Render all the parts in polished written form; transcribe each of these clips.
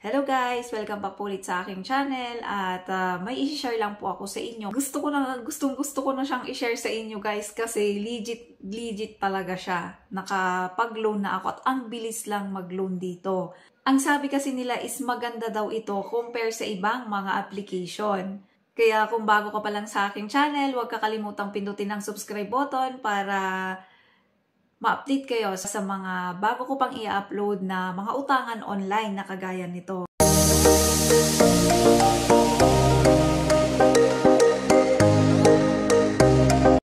Hello guys! Welcome back po ulit sa aking channel at may i-share lang po ako sa inyo. Gusto ko na siyang i-share sa inyo guys kasi legit talaga siya. Nakapag-loan na ako at ang bilis lang mag-loan dito. Ang sabi kasi nila is maganda daw ito compare sa ibang mga application. Kaya kung bago ka pa lang sa aking channel, huwag kakalimutang pindutin ang subscribe button para ma-update kayo sa mga bago ko pang i-upload na mga utangan online na kagaya nito.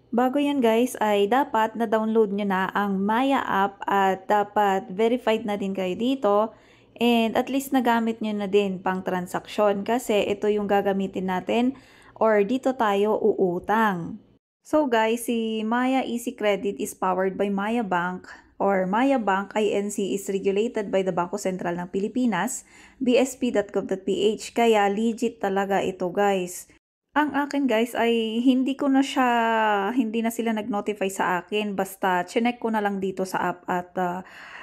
Bago yan guys ay dapat na-download nyo na ang Maya app at dapat verified na din kayo dito and at least nagamit nyo na din pang transaksyon kasi ito yung gagamitin natin or dito tayo uutang. So guys, si Maya Easy Credit is powered by Maya Bank or Maya Bank Inc. is regulated by the Bangko Sentral ng Pilipinas, bsp.gov.ph, kaya legit talaga ito guys. Ang akin guys ay hindi na sila nag-notify sa akin, basta chinek ko na lang dito sa app at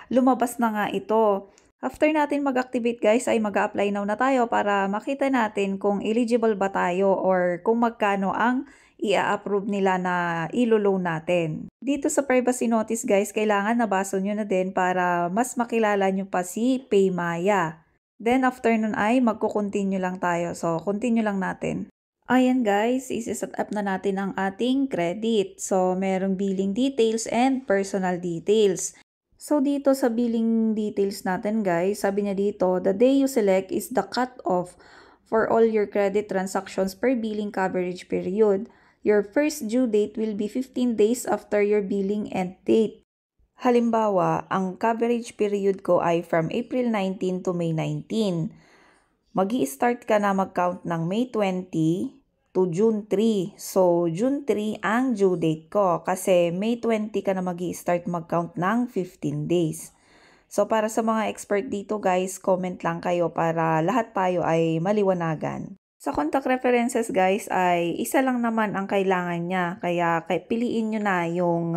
lumabas na nga ito. After natin mag-activate guys ay mag-a-apply now na tayo para makita natin kung eligible ba tayo or kung magkano ang i-approve nila na ilo-loan natin. Dito sa privacy notice guys, kailangan nabasa nyo na din para mas makilala nyo pa si PayMaya. Then after nun ay magko-continue lang tayo. So continue lang natin. Ayan guys, isi-set up na natin ang ating credit. So merong billing details and personal details. So dito sa billing details natin guys, sabi niya dito, the day you select is the cut-off for all your credit transactions per billing coverage period. Your first due date will be 15 days after your billing end date. Halimbawa, ang coverage period ko ay from April 19 to May 19. Magi-start ka na mag-count ng May 20 to June 3. So, June 3 ang due date ko kasi May 20 ka na magi-start mag-count ng 15 days. So, para sa mga expert dito guys, comment lang kayo para lahat tayo ay maliwanagan. Sa contact references guys ay isa lang naman ang kailangan niya. Kaya piliin nyo na yung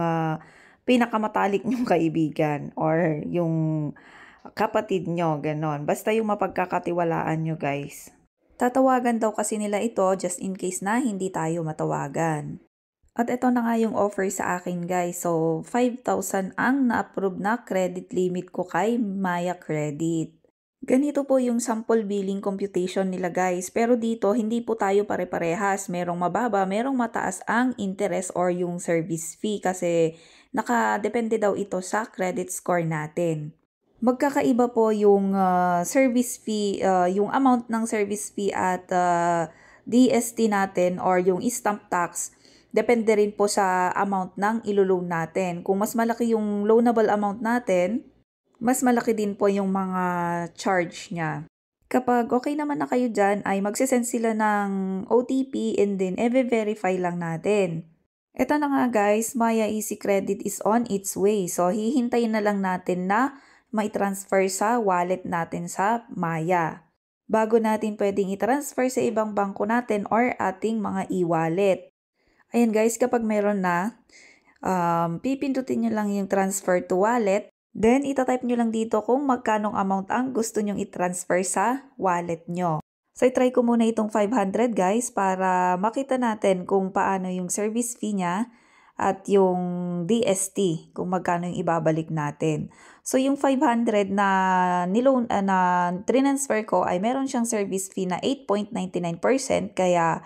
pinakamatalik nyong kaibigan or yung kapatid nyo, ganon. Basta yung mapagkakatiwalaan nyo guys. Tatawagan daw kasi nila ito just in case na hindi tayo matawagan. At ito na nga yung offer sa akin guys. So 5,000 ang na-approve na credit limit ko kay Maya Credit. Ganito po yung sample billing computation nila guys. Pero dito, hindi po tayo pare-parehas. Merong mababa, merong mataas ang interest or yung service fee kasi nakadepende daw ito sa credit score natin. Magkakaiba po yung service fee, yung amount ng service fee at DST natin or yung stamp tax. Depende rin po sa amount ng ilo-loan natin. Kung mas malaki yung loanable amount natin, mas malaki din po yung mga charge niya. Kapag okay naman na kayo dyan, ay magsisend sila ng OTP and then i-verify lang natin. Ito na nga guys, Maya Easy Credit is on its way. So, hihintayin na lang natin na may transfer sa wallet natin sa Maya. Bago natin pwedeng i-transfer sa ibang bangko natin or ating mga e-wallet. Ayan guys, kapag meron na, pipindutin nyo lang yung transfer to wallet. Then, itatype nyo lang dito kung magkanong amount ang gusto nyong i-transfer sa wallet nyo. So, itry ko muna itong 500 guys para makita natin kung paano yung service fee niya at yung DST, kung magkano yung ibabalik natin. So, yung 500 na transfer ko ay meron siyang service fee na 8.99% kaya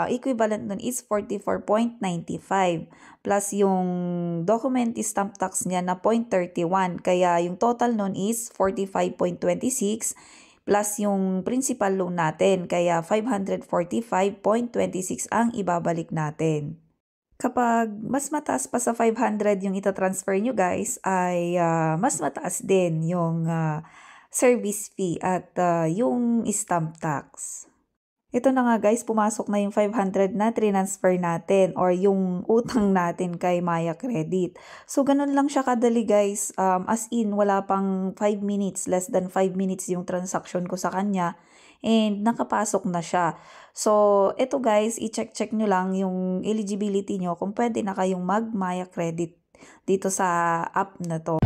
equivalent nun is 44.95 plus yung document stamp tax niya na 0.31 kaya yung total nun is 45.26 plus yung principal loan natin kaya 545.26 ang ibabalik natin. Kapag mas mataas pa sa 500 yung itatransfer nyo guys ay mas mataas din yung service fee at yung stamp tax. Ito na nga guys, pumasok na yung 500 na transfer natin or yung utang natin kay Maya Credit. So, ganun lang siya kadali guys. As in, wala pang 5 minutes, less than 5 minutes yung transaction ko sa kanya. And nakapasok na siya. So, ito guys, i-check nyo lang yung eligibility nyo kung pwede na kayong mag Maya Credit dito sa app na to.